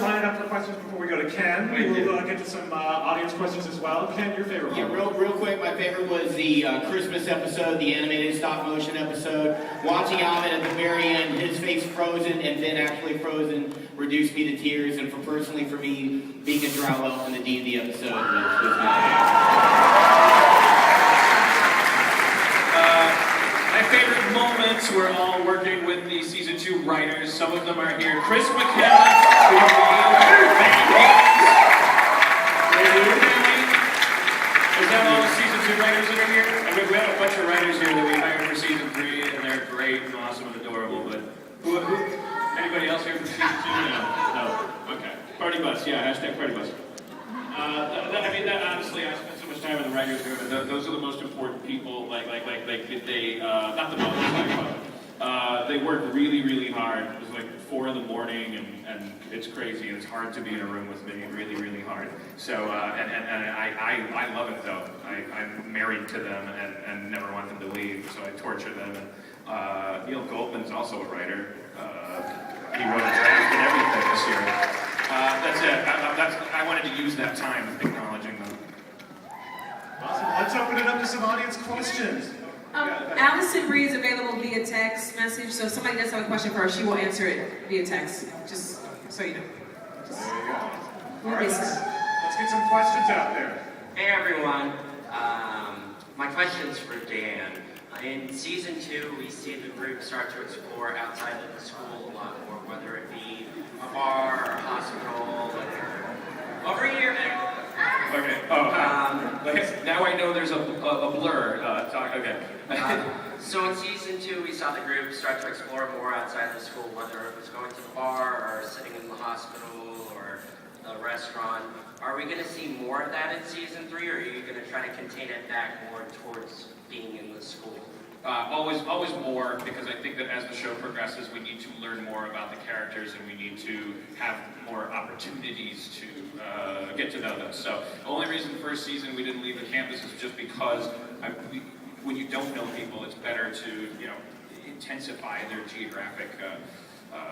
lining up for questions before we go to Ken. We'll get to some audience questions as well. Ken, your favorite Yeah, moment? real quick, my favorite was the Christmas episode, the animated stop motion episode. Watching Alvin at the very end, his face frozen and then actually frozen, reduced me to tears. And personally for me, being a drow elf in the D&D episode was My favorite moments were all working with the season 2 writers. Some of them are here. Chris McKenna, who is that all the season 2 writers that are here? I mean, we have a bunch of writers here that we hired for season 3, and they're great and awesome and adorable. But who anybody else here for season 2? No. Okay. Party bus. Yeah. Hashtag party bus. Honestly, I spent so much time in the writers' room, and those are the most important people. They not the most, they work really, really hard. It was like 4 in the morning, and it's crazy. It's hard to be in a room with me, really, really hard. So, I love it though. I'm married to them and never want them to leave. So I torture them. And Neil Goldman's also a writer. He wrote a draft and everything this year. That's it. I wanted to use that time acknowledging them. Awesome. Let's open it up to some audience questions. Allison Bree is available via text message, so if somebody does have a question for her, she will answer it via text, just so you know. There you go. All right, let's get some questions out there. Hey everyone, my question's for Dan. In season 2, we see the group start to explore outside of the school a lot more, whether it be a bar or a hospital, over here. Okay. Now I know there's a blur. Okay. So in season 2, we saw the group start to explore more outside of the school, whether it was going to the bar or sitting in the hospital or the restaurant. Are we going to see more of that in season 3, or are you going to try to contain it back more towards being in the school? Always more, because I think that as the show progresses, we need to learn more about the characters and we need to have more opportunities to get to know them. So the only reason first season we didn't leave the campus is just because when you don't know people, it's better to intensify their geographic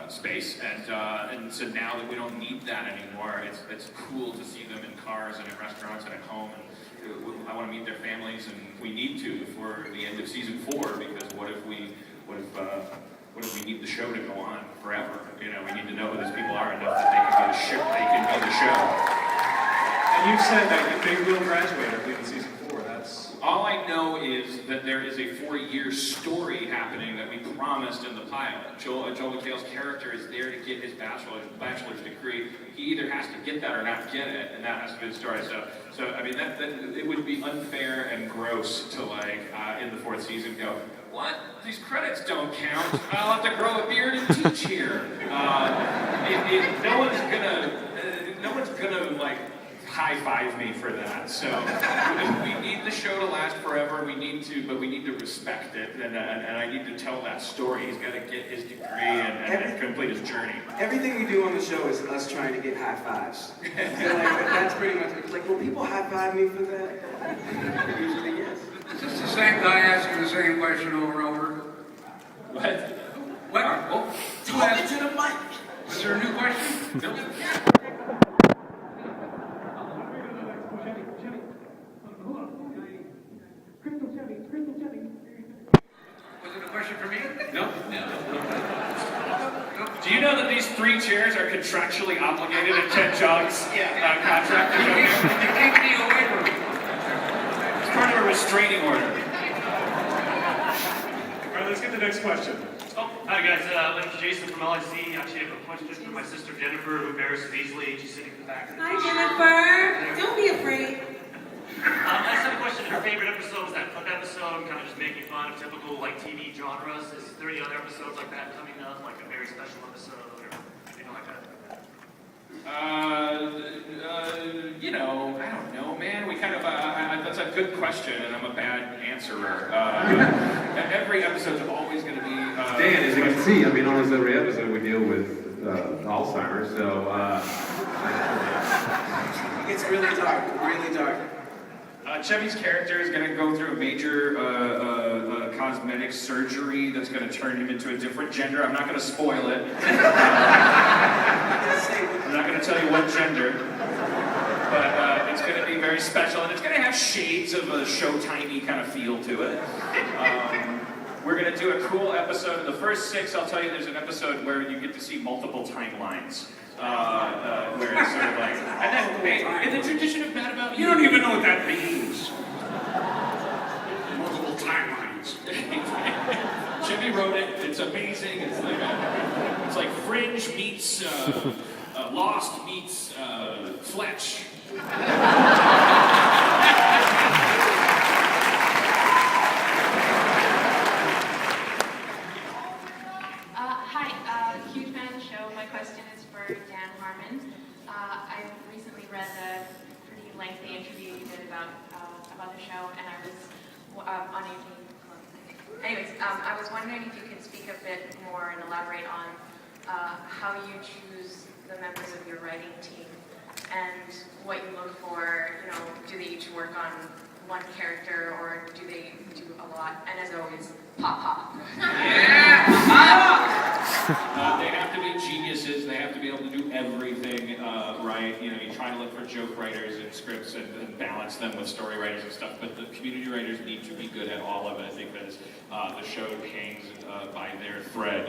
space. And so now that we don't need that anymore, it's cool to see them in cars and at restaurants and at home. I want to meet their families, and we need to before the end of season 4. Because what if we need the show to go on forever? We need to know who these people are enough that they can be the show. They can be the show. And you've said that they will graduate, I believe, in season 4. That's all I know is that there is a 4-year story happening that we promised in the pilot. Joel McHale's character is there to get his bachelor's degree. He either has to get that or not get it, and that has to be the story. So I mean, that it would be unfair and gross to in the 4th season go, what? These credits don't count. I'll have to grow a beard and teach here. No one's gonna high-five me for that. So we need the show to last forever. But we need to respect it, and I need to tell that story. He's got to get his degree and complete his journey. Everything we do on the show is us trying to get high fives. So that's pretty much will people high five me for that? Usually yes. Is this the same guy asking the same question over and over? What? What? Talk into the mic. Is there a new question? Nope. Was it a question for me? No. Do you know that these 3 chairs are contractually obligated in Ken Jog's contract? You keep me away from it. It's part of a restraining order. all right. Let's get the next question. Oh, hi guys, my name's Jason from LIC. I actually have a question for my sister Jennifer, who embarrasses easily. She's sitting in the back. Hi, Jennifer. Don't be afraid. I just have a question. Her favorite episode was that clip episode, kind of just making fun of typical TV genres. Is there any other episodes like that coming up, like a very special episode or anything like that? I don't know, man. We kind of, that's a good question, and I'm a bad answerer. Every episode's always going to be... Dan, as you can see, almost every episode we deal with Alzheimer's, so... It's really dark. Chevy's character is going to go through a major cosmetic surgery that's going to turn him into a different gender. I'm not going to spoil it. I'm not going to to tell you what gender. But it's going to be very special, and it's going to have shades of a Showtimey kind of feel to it. We're going to do a cool episode. In the first 6, I'll tell you, there's an episode where you get to see multiple timelines. Where it's sort of like, and then, hey, in the tradition of Bad About You. You don't even know what that means. Multiple timelines. Jimmy wrote it. It's amazing. It's like Fringe meets Lost meets Fletch. Hi, huge fan of the show. My question is for Dan Harmon. I recently read the pretty lengthy interview you did about the show, and I was on a Anyways, I was wondering if you could speak a bit more and elaborate on how you choose the members of your writing team and what you look for. You know, do they each work on one character or do they do a lot? And as always, pop. They have to be geniuses. They have to be able to do everything right. You know, you try to look for joke writers and scripts and balance them with story writers and stuff. But the community writers need to be good at all of it. I think that is, the show hangs by their thread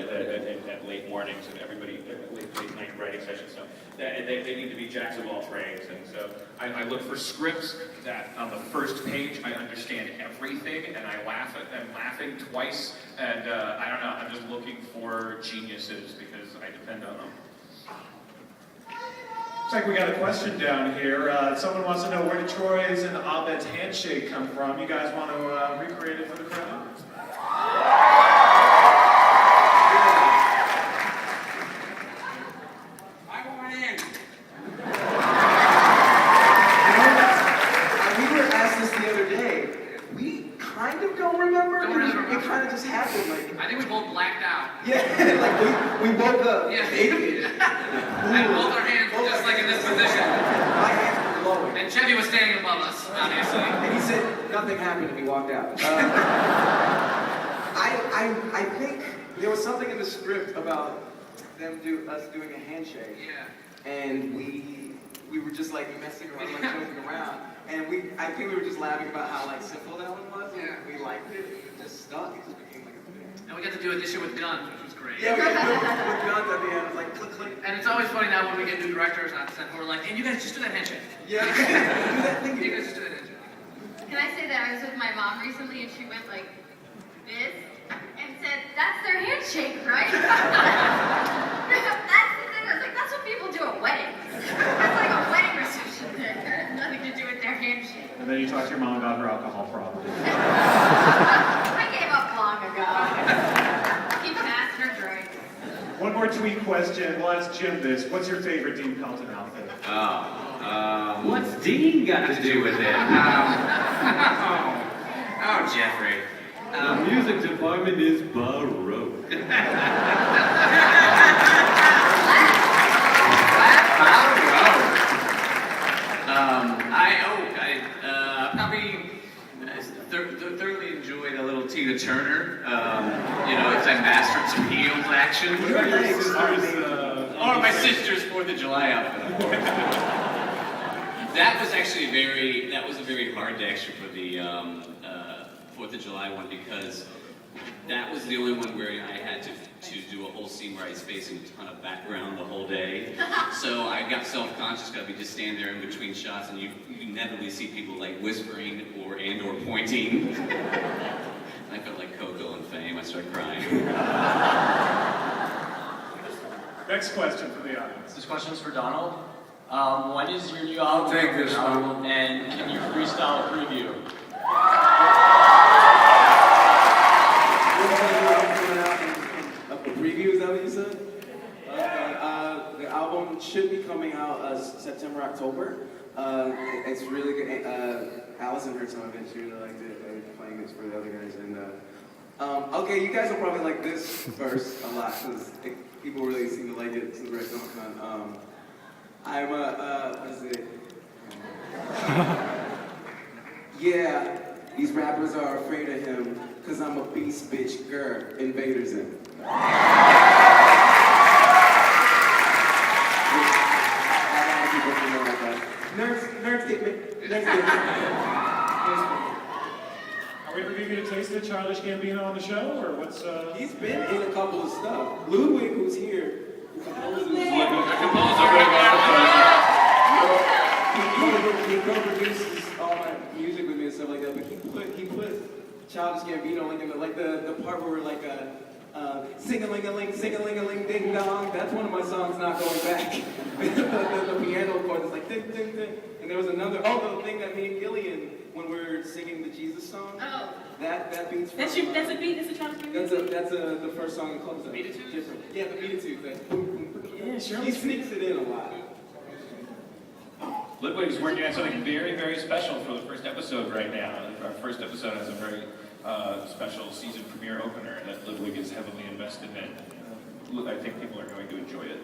at late mornings and everybody late night writing sessions. So they need to be jacks of all trades. And so I look for scripts that on the first page I understand everything and I laugh at them laughing twice. And I don't know. I'm just looking for geniuses because I depend on them. Looks like we got a question down here. Someone wants to know, where did Troy's and Abed's handshake come from? You guys want to recreate it for the crowd? I want in. We were asked this the other day. We kind of don't remember. It kind of just happened. Like, I think we both blacked out. yeah, like we woke up naked. And both our hands were just like in this position. My hands were glowing. And Chevy was standing above us, obviously. And he said nothing happened and he walked out. I think there was something in the script about us doing a handshake. Yeah. And we were just like messing around, like joking around. And I think we were just laughing about how like simple that one was. Yeah. We liked it. It just stuck. It just became like a thing. And we got to do it this year with guns, which was great. Yeah, we got to do it with guns at the end. It was like click, click. And it's always funny now when we get new directors on set who are like, and you guys just do that handshake. Yeah. Do that thing. You guys just do that handshake. Can I say that I was with my mom recently and she went like this and said, "That's their handshake, right?" That's the thing. I was like, "That's what people do at weddings. That's like a wedding reception. It has nothing to do with their handshake." And then you talk to your mom about her alcohol problem. I gave up long ago. Keep past her drink. One more tweet question. We'll ask Jim this. What's your favorite Dean Pelton outfit? What's Dean got to do with it? Oh, Jeffrey. The music department is baroque. I thoroughly enjoyed a little Tina Turner. You know, it's that Master's Appeals action. Or my sister's 4th of July outfit. That was actually a very hard extra for the 4th of July one because that was the only one where I had to do a whole scene where I was facing a ton of background the whole day. So I got self-conscious, got to just stand there in between shots, and you inevitably see people like whispering or pointing. I felt like Coco in Fame. I started crying. Next question from the audience. This question's for Donald. When is your new album take this coming one. out? And can you freestyle a preview? A preview, is that what you said? The album should be coming out September, October. It's really good. Allison heard some of it. She really liked it. And playing it for the other guys. And okay, you guys will probably like this verse a lot because people really seem to like it since we're at Con. I'm what is it? Yeah, these rappers are afraid of him because I'm a beast bitch girl. Invaders in. it, man. Let's get it. Are we ever going to get a taste of Childish Gambino on the show, or what's? He's been in a couple of stuff. Ludwig, who's here, who composes. He co-produces all my music with me and stuff like that. But he put Childish Gambino like in the part where we're like sing-a-ling-a-ling, sing-a-ling-a-ling, ding-dong. That's one of my songs, Not Going Back. the piano chord is like ding, ding, ding. And there was another, the thing that me and Gillian, when we're singing the Jesus song, that beat's from... That's a beat, that's a Childish Gambino? That's the first song in Close Up. Beat It Too? Different. Yeah, the Beat It Too thing. Boom, boom, boom. Yeah, sure. He sneaks it in a lot. Ludwig's working on something very, very special for the first episode right now. Our first episode has a very special season premiere opener that Ludwig is heavily invested in. I think people are going to enjoy it.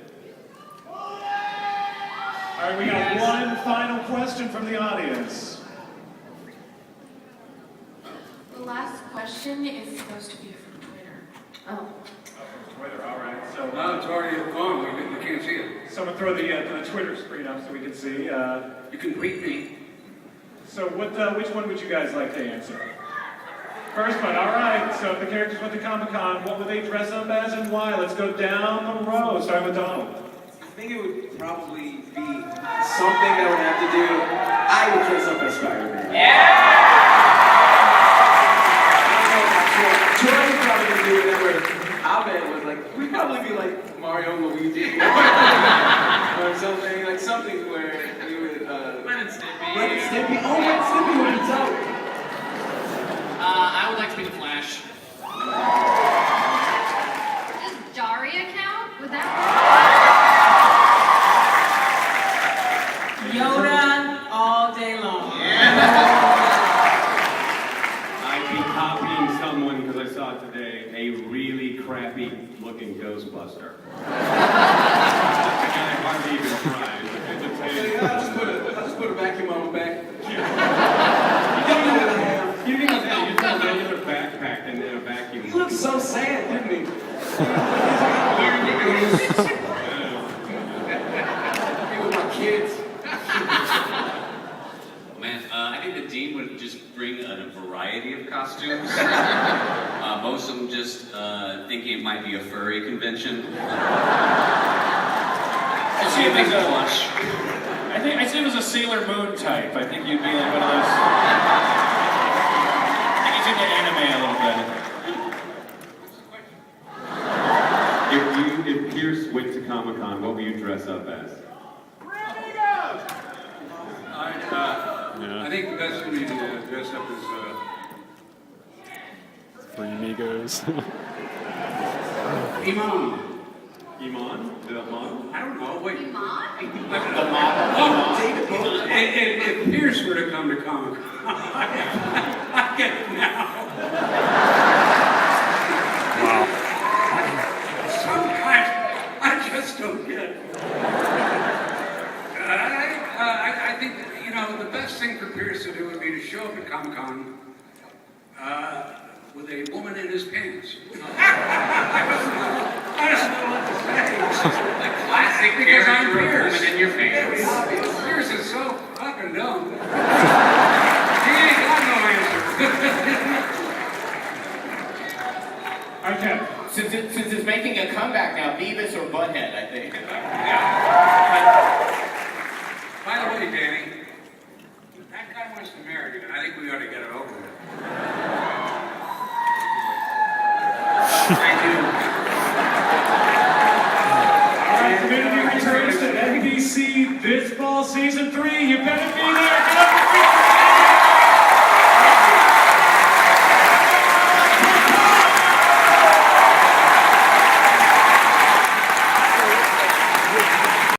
All right, we got one final question from the audience. The last question is supposed to be from Twitter. Oh. Twitter, all right. So No, it's already gone. We can't see it. someone throw the Twitter screen up so we can see. You can tweet me. So which one would you guys like to answer? First one, all right. So if the characters went to Comic-Con, what would they dress up as and why? Let's go down the row. Starting with Donald. I think it would probably be something that would have to do. I would dress up as Spider-Man. Troy would probably do whatever. Abed was like, we'd probably be like Mario and Luigi. Or something where we would. Ren and Stimpy. Ren and Stimpy. Oh, Ren and Stimpy would be dope. I would like to be the Flash. Does Daria count? Would that Yoda all day long. I'd be copying someone, because I saw it today, a really crappy looking Ghostbuster. The guy hardly even tries. I'll just put a vacuum on my back. You think it's a regular backpack and then a vacuum? He looked so sad, didn't he? With my kids. Man, I think the dean would just bring a variety of costumes. Most of them just thinking it might be a furry convention. I see him as a Sailor Moon type. I think you'd be like one of those. I think he's into anime a little bit. If Pierce went to Comic-Con, what would you dress up as? I think the best would be to dress up as Three Amigos. Iman. Iman? The Iman? I don't know. Wait. Iman? If Pierce were to come to Comic-Con, I get it now. Wow. Sometimes I just don't get it. I think that, the best thing for Pierce to do would be to show up at Comic-Con with a woman in his pants. I don't know what to say. The classic Because I'm character of Pierce. woman in your pants. Pierce is so fucking dumb. He ain't got no answer. Okay. Since it's making a comeback now, Beavis or Butthead, I think. By the way, Danny, that guy wants to marry you, and I think we ought to get it over with. Thank you. All right, community returns to NBC this fall, season 3. You better be there.